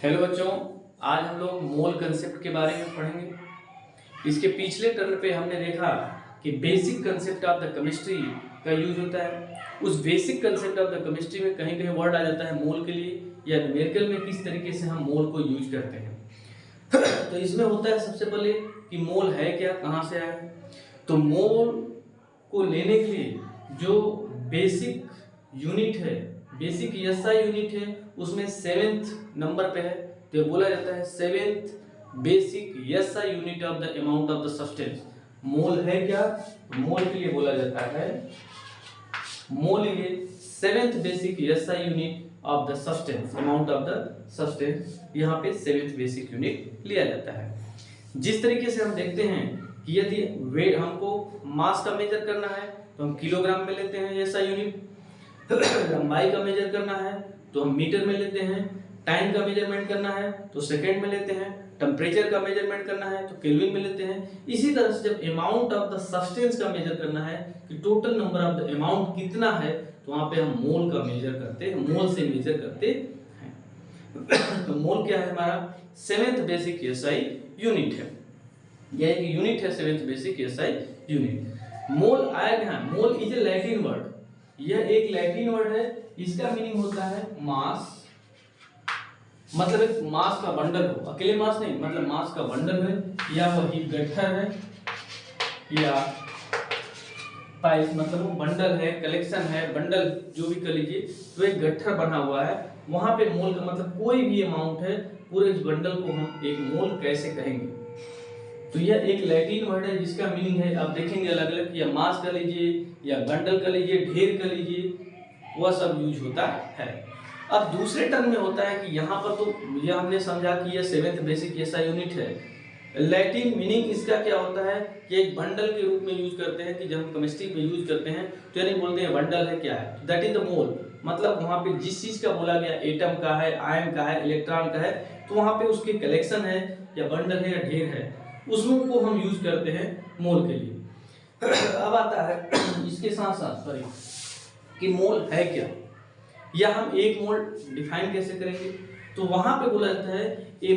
Hello बच्चों, आज हम लोग मोल कंसेप्ट के बारे में पढ़ेंगे। इसके पिछले टर्न पे हमने देखा कि basic concept of the chemistry का यूज होता है। उस basic concept of the chemistry में कहीं कहीं वर्ड आ जाता है मोल के लिए, या न्यूमेरिकल में किस तरीके से हम मोल को यूज करते हैं। तो इसमें होता है सबसे पहले कि मोल है क्या, कहाँ से आया। तो मोल को लेने के लिए जो बेसिक यूनिट है, बेसिक एसआई यूनिट है, उसमें 7th नंबर पे है, तो ये बोला जाता है 7th basic SI unit of the amount of the substance. Mole है क्या, मोल के लिए बोला जाता है मोल ये 7th basic SI unit of the substance, amount of the substance. यहाँ पे 7th बेसिक यूनिट लिया जाता है। जिस तरीके से हम देखते हैं कि यदि वेट हमको मास का मेजर करना है तो हम किलोग्राम में लेते हैं एसआई यूनिट, लंबाई का मेजर करना है तो हम मीटर में लेते हैं, टाइम का मेजरमेंट करना है तो सेकंड में लेते हैं, टेम्परेचर का मेजरमेंट करना है तो केल्विन में लेते हैं। इसी तरह से जब अमाउंट ऑफ द सब्सटेंस का मेजर करना है कि total number of the amount कितना है, तो वहां पे हम मोल का मेजर करते हैं, मोल से मेजर करते हैं। तो मोल क्या है, हमारा 7th बेसिक एसआई यूनिट है। यह एक यूनिट है 7th बेसिक एसआई यूनिट। मोल आया क्या, मोल इज ए लैटिन वर्ड। यह एक लैटिन वर्ड है, इसका मीनिंग होता है मास, मतलब एक मास का बंडल हो, अकेले मास नहीं, मतलब मास का बंडल है, या वही गट्ठर है, या पाइल्स, मतलब वो बंडल है, कलेक्शन है, बंडल जो भी कर लीजिए, तो एक गट्ठर बना हुआ है। वहां पे मोल का मतलब कोई भी अमाउंट है, पूरे इस बंडल को हम एक मोल कैसे कहेंगे। तो यह एक लैटिन वर्ड है जिसका मीनिंग है, आप देखेंगे अलग अलग, या मास कर लीजिए, या बंडल कर लीजिए, ढेर कर लीजिए, वह सब यूज होता है। अब दूसरे टर्म में होता है कि यहाँ पर तो यह हमने समझा कि यह 7th बेसिक एसआई यूनिट है। लैटिन मीनिंग इसका क्या होता है कि एक बंडल के रूप में यूज करते हैं, कि जब हम केमिस्ट्री में यूज करते हैं तो यानी बोलते हैं बंडल है क्या है, दैट इज द मोल। मतलब वहाँ पे जिस चीज का बोला गया, एटम का है, आयन का है, इलेक्ट्रॉन का है, तो वहाँ पे उसके कलेक्शन है, या बंडल है, या ढेर है, उसमें को हम यूज करते हैं मोल के लिए। अब आता है इसके साथ साथ सॉरी कि मोल है क्या, या हम एक मोल डिफाइन कैसे करेंगे। तो वहां पे बोला जाता है a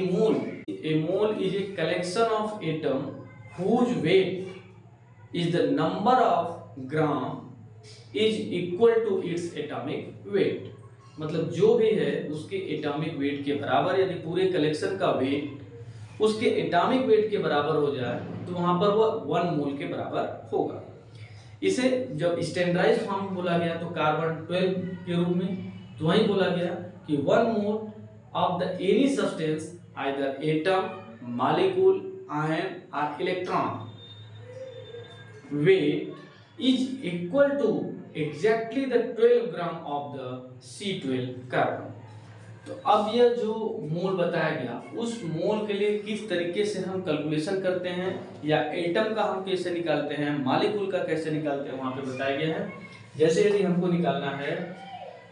mole is a collection of atom whose weight is the number of gram is equal to its atomic weight. मतलब जो भी है उसके एटॉमिक वेट के बराबर, यदि पूरे कलेक्शन का वेट उसके एटॉमिक वेट के बराबर हो जाए तो वहां पर वह 1 मोल के बराबर होगा। इसे जब स्टैंडर्डाइज्ड फॉर्म बोला गया तो कार्बन 12 के रूप में, तो वहीं बोला गया कि 1 mole of the any substance either atom, molecule, ion और electron weight is equal to exactly the 12 gram of the C12 carbon. तो अब यह जो मोल बताया गया, उस मोल के लिए किस तरीके से हम कैलकुलेशन करते हैं, या एटम का हम कैसे निकालते हैं, मॉलिक्यूल का कैसे निकालते हैं, वहां पे बताया गया है। जैसे यदि हमको निकालना है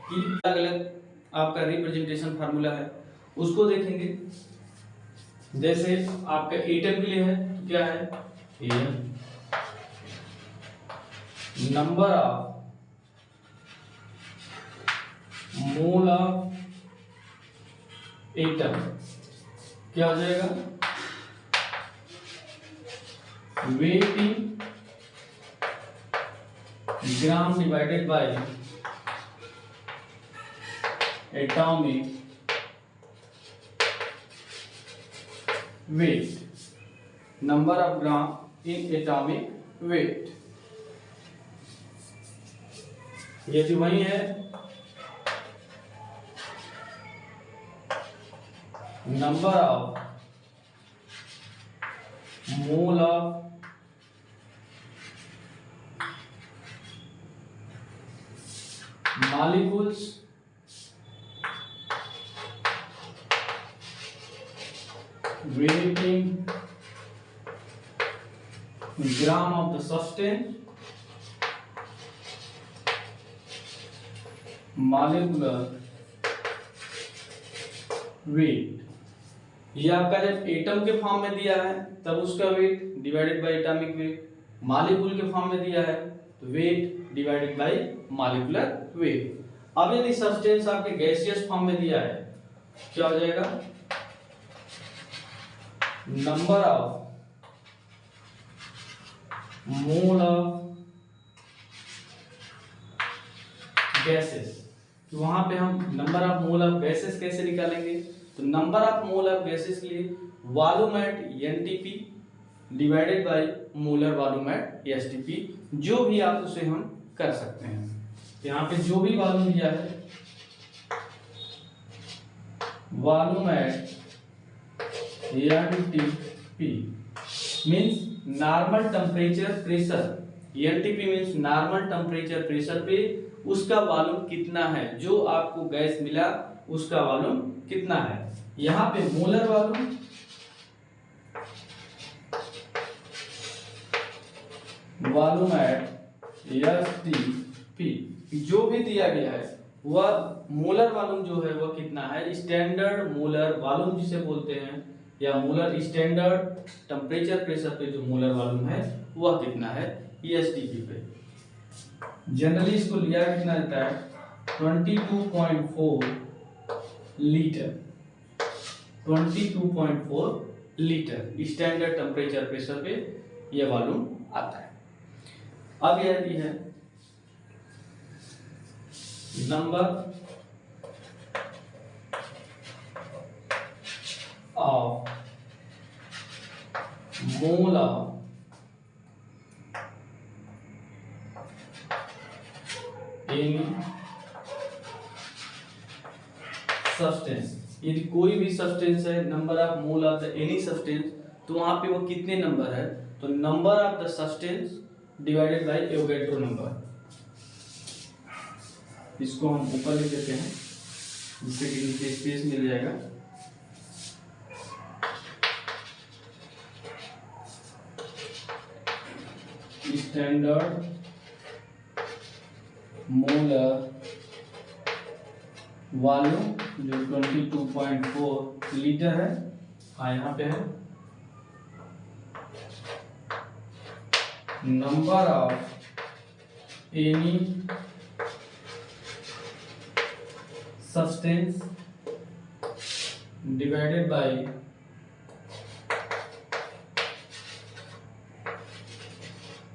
कि अलग अलग आपका रिप्रेजेंटेशन फार्मूला है, उसको देखेंगे। जैसे आपका एटम के लिए है तो क्या है, number of mole of atom क्या हो जाएगा, weight in gram divided by atomic weight, number of gram in atomic weight. ये जो वही है number of mole of molecules weighting gram of the substance molecular weight। ये आपका जब एटम के फॉर्म में दिया है तब उसका weight divided by atomic wait, molecule के फॉर्म में दिया है तो weight divided by molecular wait. अब यदि सब्सटेंस आपके गैसियस फॉर्म में दिया है क्या हो जाएगा, number of mole of gases, तो वहां पे हम number of mole of gases कैसे निकालेंगे? तो number of mole of gases के लिए volume at NTP divided by molar volume at STP, जो भी आप उसे हम कर सकते हैं। तो यहाँ पे जो भी वॉल्यूम दिया है, volume at NTP means normal temperature pressure, NTP means normal temperature pressure पे उसका वॉल्यूम कितना है, जो आपको गैस मिला उसका वॉल्यूम कितना है। यहाँ पे मोलर वॉल्यूम एट एसटीपी जो भी दिया गया है वह मोलर वॉल्यूम जो है वह कितना है, स्टैंडर्ड मोलर वॉल्यूम जिसे बोलते हैं, या मोलर स्टैंडर्ड टेम्परेचर प्रेशर पे जो मोलर वॉल्यूम है वह कितना है एसटीपी पे। जनरली इसको लिया कितना जाता है 22.4 litre, 22.4 litre standard temperature pressure पे यह वॉल्यूम आता है। अब यह है number of mole of any substance, यदि कोई भी सब्सटेंस है, number of mole of the any substance, तो वहां पे वो कितने नंबर है, तो number of the substance divided by Avogadro number. इसको हम ऊपर लिख देते हैं जिससे कि नीचे स्पेस मिल जाएगा। स्टैंडर्ड मोलर वॉल्यूम जो 22.4 लीटर है, हाँ यहाँ पे है number of any substance divided by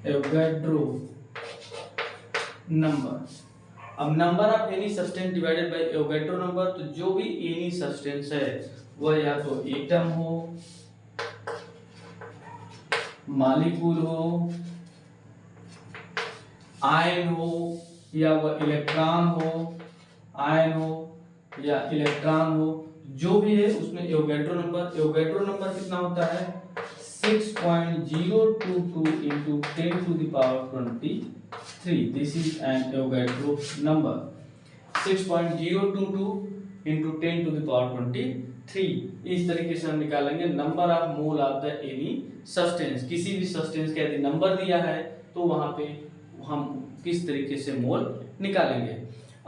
Avogadro number. अब number of any substance divided by Avogadro number, तो जो भी एनी सब्सटेंस है वह या तो एटम हो, मॉलिक्यूल हो, आयन हो, या वह इलेक्ट्रॉन हो, आयन हो या इलेक्ट्रॉन हो, जो भी है उसमें एवोगैड्रो नंबर कितना होता है 6.022 into 10 to the power 23। This is an Avogadro number 6.022 into 10 to the power 23। इस तरीके से हम निकालेंगे number of mole of the any substance. किसी भी सब्सटेंस का यदि नंबर दिया है तो वहां पे हम किस तरीके से मोल निकालेंगे।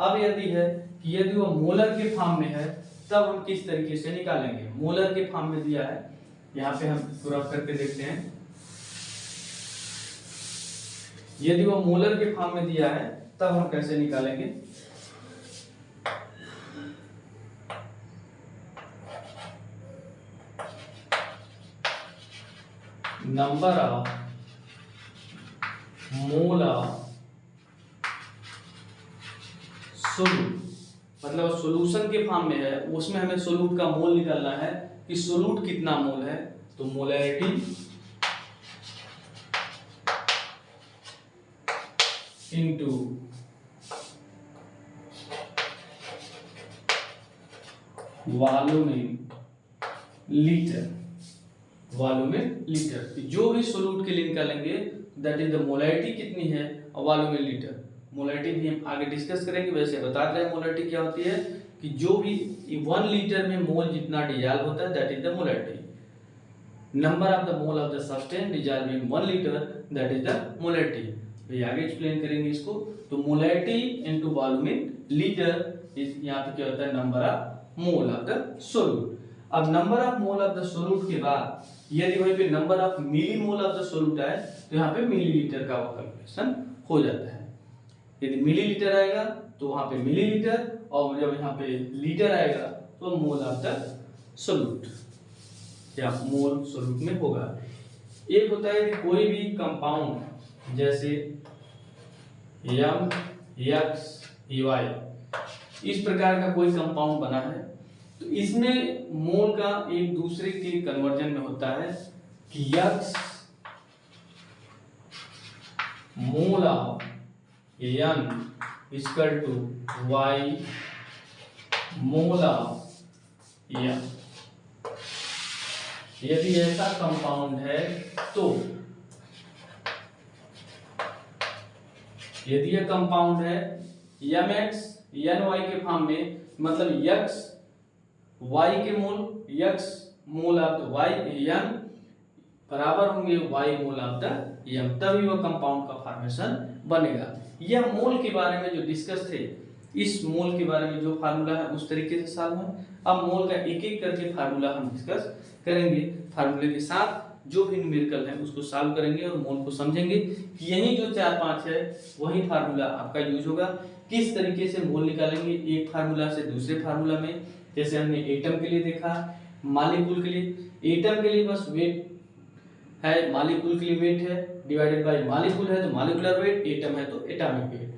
अब यदि है कि यदि वो मोलर के फॉर्म में है तब हम किस तरीके से निकालेंगे। मोलर के फॉर्म में दिया है, यहाँ पे हम पूरा करके देखते हैं। यदि वो मोलर के फॉर्म में दिया है तब हम कैसे निकालेंगे। Number of mole of solute, मतलब सॉल्यूशन के फॉर्म में है, उसमें हमें सोल्यूट का मोल निकालना है कि सोल्यूट कितना मोल है। तो molarity into volume in litre, volume in litre. जो भी सोल्यूट के लिए निकालेंगे दैट इज द मोलैरिटी कितनी है और वॉल्यूम इन लीटर। मोलैरिटी भी हम आगे डिस्कस करेंगे, वैसे बता रहे हैं मोलैरिटी क्या होती है कि जो भी 1 लीटर में मोल जितना डिजॉल्व होता है that is the molarity. Number of the mole of the substance dissolve in 1 litre that is the molarity. ये आगे एक्सप्लेन करेंगे इसको। तो molarity into volume in litre is यहाँ पे क्या होता है number of mole of the solute. अब number of mole of the solute के बाद यदि वहीं पे number of milli mole of the solute है तो यहाँ पे मिलीलीटर का कैलकुलेशन हो जाता है। यदि मिलीलीटर आएगा तो वहां पे मिलीलीटर, और जब यहाँ पे लीटर आएगा तो मोल ऑफ द सोल्यूट। या मोल स्वरूप में होगा। एक होता है कि कोई भी कंपाउंड जैसे MXY इस प्रकार का कोई कंपाउंड बना है, तो इसमें मोल का एक दूसरे के कन्वर्जन में होता है कि X mole of N equal to Y mole of M। यदि ऐसा कंपाउंड है तो यदि यह कंपाउंड है MX NY के फॉर्म में, मतलब X Y के मोल X mole of the Y N बराबर होंगे Y mole of the M, तभी वह कंपाउंड का फॉर्मेशन बनेगा। यह मोल के बारे में जो डिस्कस थे, इस मोल के बारे में जो फार्मूला है उस तरीके से सॉल्व है। अब मोल का एक एक करके फार्मूला हम डिस्कस करेंगे। फार्मूले के साथ जो भी न्यूमेरिकल है उसको सॉल्व करेंगे और मोल को समझेंगे कि यही जो 4-5 है वही फार्मूला आपका यूज होगा। किस तरीके से मोल निकालेंगे एक फार्मूला से दूसरे फार्मूला में, जैसे हमने एटम के लिए देखा, मॉलिक्यूल के लिए। एटम के लिए बस वेट है, मॉलिक्यूल के लिए वेट है, डिवाइडेड बाय मॉलिक्यूल है तो मॉलिक्यूलर वेट, एटम है तो एटॉमिक वेट।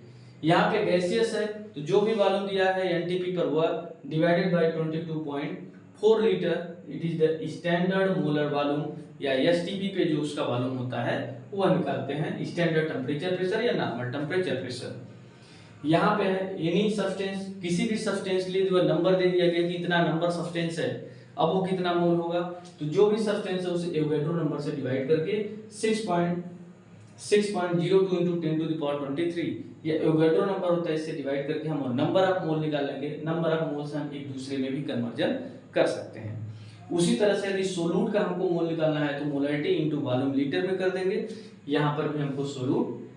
यहाँ पे गैसियस है तो जो भी वॉल्यूम दिया है एनटीपी पर वह divided by 22.4 litre, it is the standard molar volume, या एसटीपी पे जो उसका वॉल्यूम होता है वह निकालते हैं, स्टैंडर्ड टेम्परेचर प्रेशर या नॉर्मल टेम्परेचर प्रेशर। यहाँ पे है एनी सब्सटेंस, किसी भी सब्सटेंस के लिए जो नंबर दे दिया गया कि इतना नंबर सब्सटेंस है, अब वो कितना मोल होगा, तो जो भी सब्सटेंस है उसे एवोगैड्रो नंबर से डिवाइड करके 6.02 into 10 to the power 23 ये एवोगैड्रो नंबर होता है, इससे डिवाइड करके हम नंबर ऑफ मोल निकाल लेंगे। नंबर ऑफ मोल से हम एक दूसरे में भी कन्वर्जन कर सकते हैं। उसी तरह से यदि सोलूट का हमको मोल निकालना है तो मोलरिटी इनटू वॉल्यूम लीटर में कर देंगे, यहाँ पर भी हमको सोलूट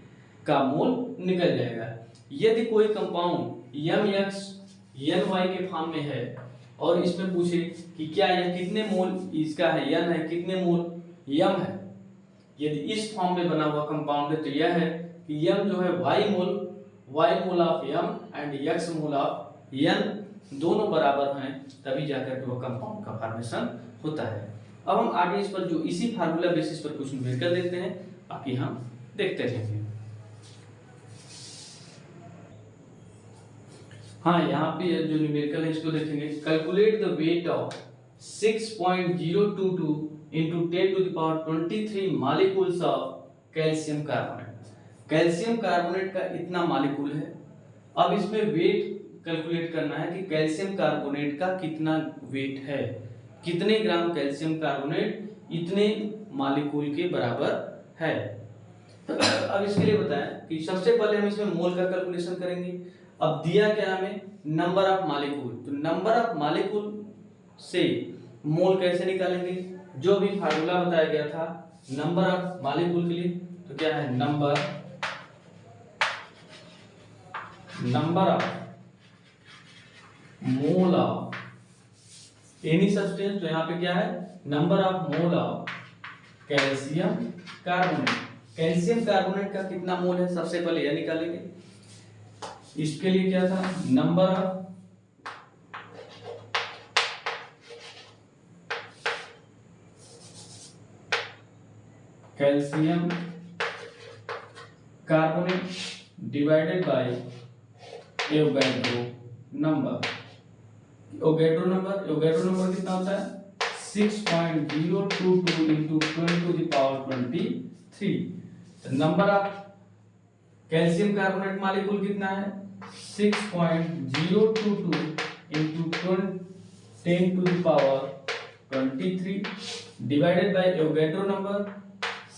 का मोल निकल जाएगा। यदि कोई कंपाउंड MX NY के फॉर्म में है और इसमें पूछे कि क्या यह कितने मोल इसका है, N है, कितने मोल M है, यदि इस फॉर्म में बना हुआ कंपाउंड है तो यह है कि M जो है Y mole of M and X mole of N दोनों बराबर हैं, तभी जाकर के वो कंपाउंड का फॉर्मेशन होता है। अब हम आगे इस पर जो इसी फार्मूला बेसिस पर कुछ न्यूमेरिकल देखते हैं, बाकी हम देखते रहेंगे। हाँ, यहाँ पे जो न्यूमेरिकल है इसको देखेंगे। Calculate the weight of 6.022 into 10 to the power 23 molecules of calcium carbonate. Calcium carbonate का इतना मॉलिक्यूल है, अब इसमें वेट कैलकुलेट करना है कि कैल्शियम कार्बोनेट का कितना वेट है, कितने ग्राम कैल्शियम कार्बोनेट इतने मॉलिक्यूल के बराबर है। अब इसके लिए बताएं कि सबसे पहले हम इसमें मोल का कैलकुलेशन करेंगे। अब दिया क्या हमें, नंबर ऑफ मॉलिक्यूल, तो नंबर ऑफ मॉलिक्यूल से मोल कैसे निकालेंगे, जो भी फार्मूला बताया गया था नंबर ऑफ मॉलिक्यूल के लिए, तो क्या है number of mole of any substance, तो यहाँ पे क्या है number of mole of calcium carbonate. Calcium carbonate का कितना मोल है सबसे पहले यह निकालेंगे। इसके लिए क्या था, number of calcium carbonate divided by Avogadro number. Avogadro number कितना होता है 6.022 into 10 to the power 23। Number of calcium carbonate molecule कितना है 6.022 into 10 to the power 23 divided by Avogadro number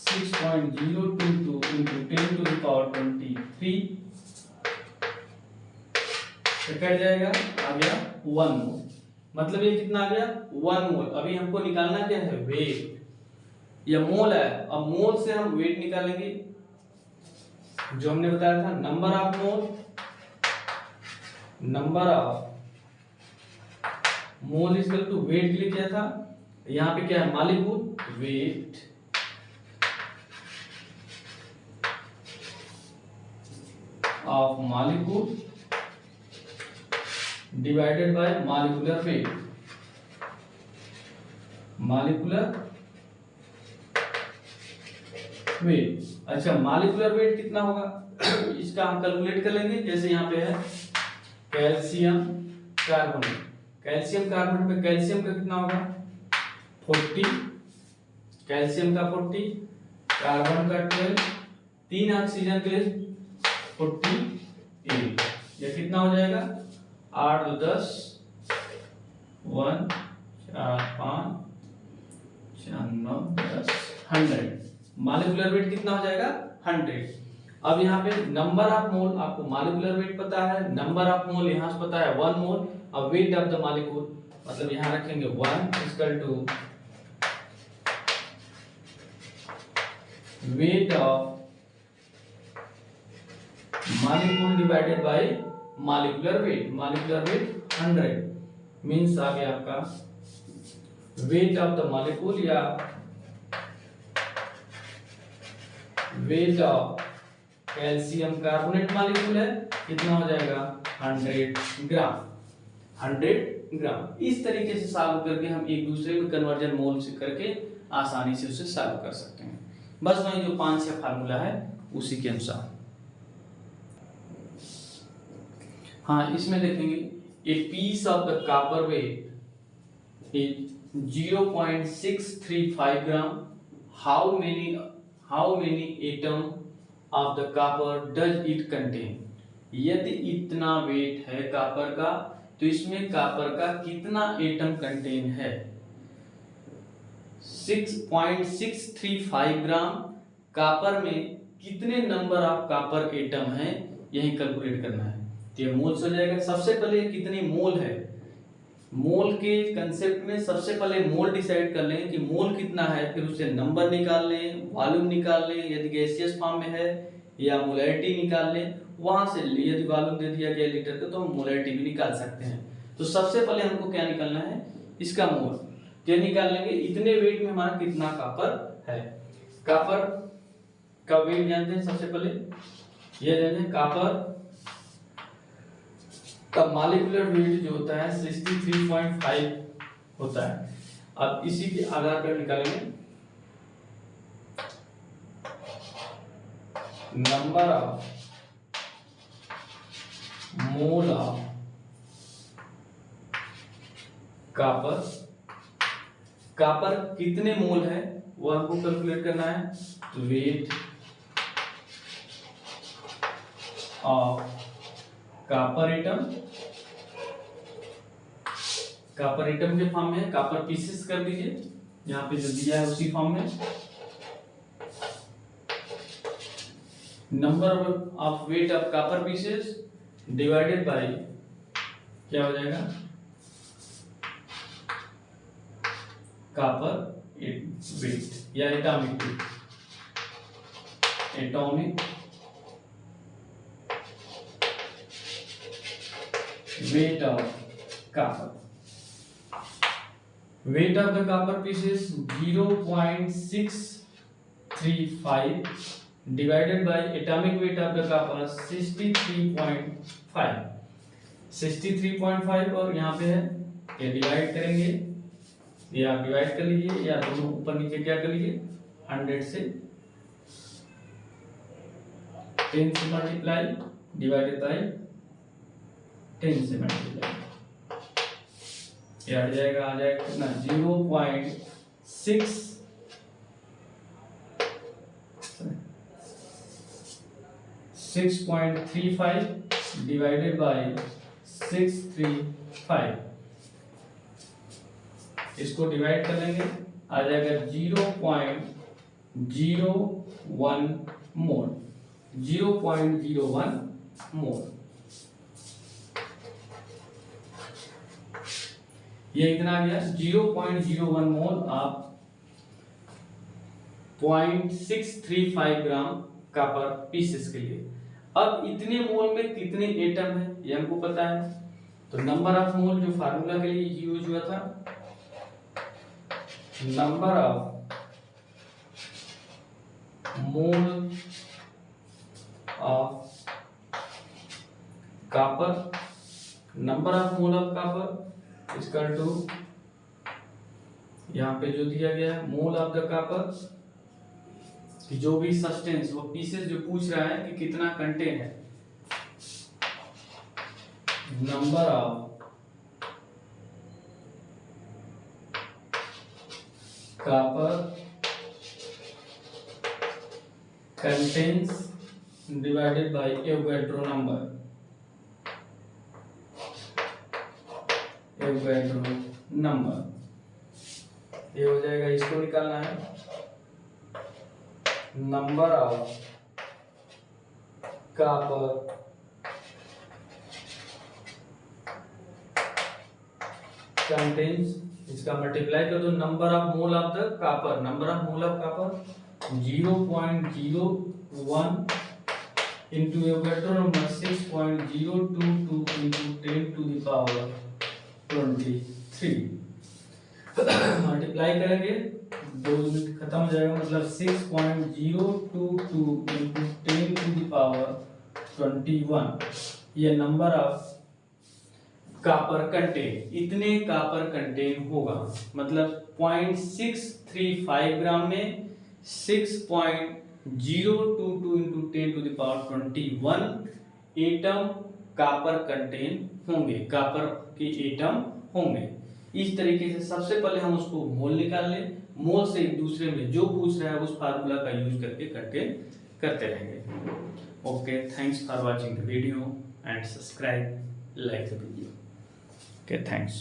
6.022 into 10 to the power 23, cut जाएगा, आ गया 1 मोल। मतलब ये कितना आ गया 1 मोल। अभी हमको निकालना क्या है वेट, ये मोल है, अब मोल से हम वेट निकालेंगे जो हमने बताया था number of mole, mole equal to weight के लिए क्या था, यहाँ पे क्या है molecule weight of molecule divided by molecular weight. Molecular weight. अच्छा, मॉलिक्यूलर वेट कितना होगा इसका हम कैलकुलेट कर लेंगे। जैसे यहाँ पे है कैल्शियम कार्बोनेट, कैल्शियम कार्बोनेट में कैल्शियम का कितना होगा 40, कैल्शियम का 40, कार्बन का 12, 3 ऑक्सीजन के 48, ये कितना हो जाएगा 8 2 10 1 4 5 4 9 10 100। मॉलिक्यूलर वेट कितना हो जाएगा 100। अब यहाँ पे नंबर ऑफ मोल, आपको मॉलिक्यूलर वेट पता है, नंबर ऑफ मोल यहाँ से पता है 1 मोल। अब वेट ऑफ द मॉलिक्यूल मतलब यहाँ रखेंगे 1 equal to weight of molecule divided by molecular weight. Molecular weight 100 means आ गया आपका वेट ऑफ द मॉलिक्यूल या weight of calcium carbonate molecule है कितना हो जाएगा 100 ग्राम। 100 ग्राम। इस तरीके से सॉल्व करके हम एक दूसरे में कन्वर्जन मोल से करके आसानी से उसे सॉल्व कर सकते हैं। बस वही जो 5 फार्मूला है उसी के अनुसार। हाँ, इसमें देखेंगे a piece of the copper weight is 0.635 ग्राम। How many atom of the copper does it contain. यदि इतना वेट है कॉपर का तो इसमें कॉपर का कितना एटम कंटेन है। 6.635 ग्राम कॉपर में कितने नंबर ऑफ कॉपर एटम हैं यही कैलकुलेट करना है। तो ये मोल्स हो जाएगा। सबसे पहले कितनी मोल है, मोल के कंसेप्ट में सबसे पहले मोल डिसाइड कर लें कि मोल कितना है, फिर उसे नंबर निकाल लें, वॉल्यूम निकाल लें यदि गैसियस फॉर्म में है, या मोलैरिटी निकाल लें। वहां से यदि वॉल्यूम दे दिया गया लीटर का तो हम मोलैरिटी भी निकाल सकते हैं। तो सबसे पहले हमको क्या निकालना है इसका मोल। तो निकाल लेंगे इतने वेट में हमारा कितना कॉपर है। कॉपर का वेट जानते हैं सबसे पहले, यह जानते हैं कॉपर का मॉलिक्यूलर वेट जो होता है 63.5 होता है। अब इसी के आधार पर निकालेंगे number of mole of copper. Copper कितने मोल है वो हमको कैलकुलेट करना है। Weight of copper atom, copper atom के फॉर्म में कॉपर पीसेस कर दीजिए, यहाँ पे जो दिया है उसी फॉर्म में। Number of weight of copper pieces divided by क्या हो जाएगा कॉपर वेट या atomic weight. Atomic weight of copper. Weight of the copper pieces 0.635 divided by atomic weight of the copper 63.5। 63.5 और यहाँ पे है ये डिवाइड करेंगे, ये आप डिवाइड कर लीजिए या दोनों ऊपर नीचे क्या कर लीजिए 100 से 10 से मल्टीप्लाई डिवाइडेड बाय 10 से मल्टीप्लाई, ये हट जाएगा, आ जाएगा कितना 6.35 डिवाइडेड बाय 635। इसको डिवाइड कर लेंगे, आ जाएगा 0.01 मोल। 0.01 मोल ये इतना आ गया 0.01 मोल आप 0.635 ग्राम कॉपर पीसेस के लिए। अब इतने मोल में कितने एटम है ये हमको पता है। तो नंबर ऑफ मोल जो फार्मूला के लिए यूज हुआ था, number of mole of copper, number of mole of copper equal to यहाँ पे जो दिया गया है मोल ऑफ द कॉपर, कि जो भी सब्सटेंस वो पीसेस जो पूछ रहा है कि कितना कंटेन है, number of copper contains divided by Avogadro number, Avogadro number ये हो जाएगा, इसको निकालना है नंबर ऑफ कॉपर कंटेन्स, इसका मल्टीप्लाई कर दो number of mole of the copper, number of mole of copper 0.01 into Avogadro number 6.022 into 10 to the power 23 multiply करेंगे 2 यूनिट खत्म हो जाएगा, मतलब 6.022 into 10 to the power 21 ये नंबर ऑफ कॉपर कंटेन, इतने कॉपर कंटेन होगा, मतलब 0.635 ग्राम में 6.022 into 10 to the power 21 atom copper contain होंगे, कॉपर के एटम होंगे। इस तरीके से सबसे पहले हम उसको मोल निकाल लें, मोल से एक दूसरे में जो पूछ रहा है उस फार्मूला का यूज करके करते रहेंगे। Okay, thanks for watching the video and subscribe, like the video. Okay, thanks.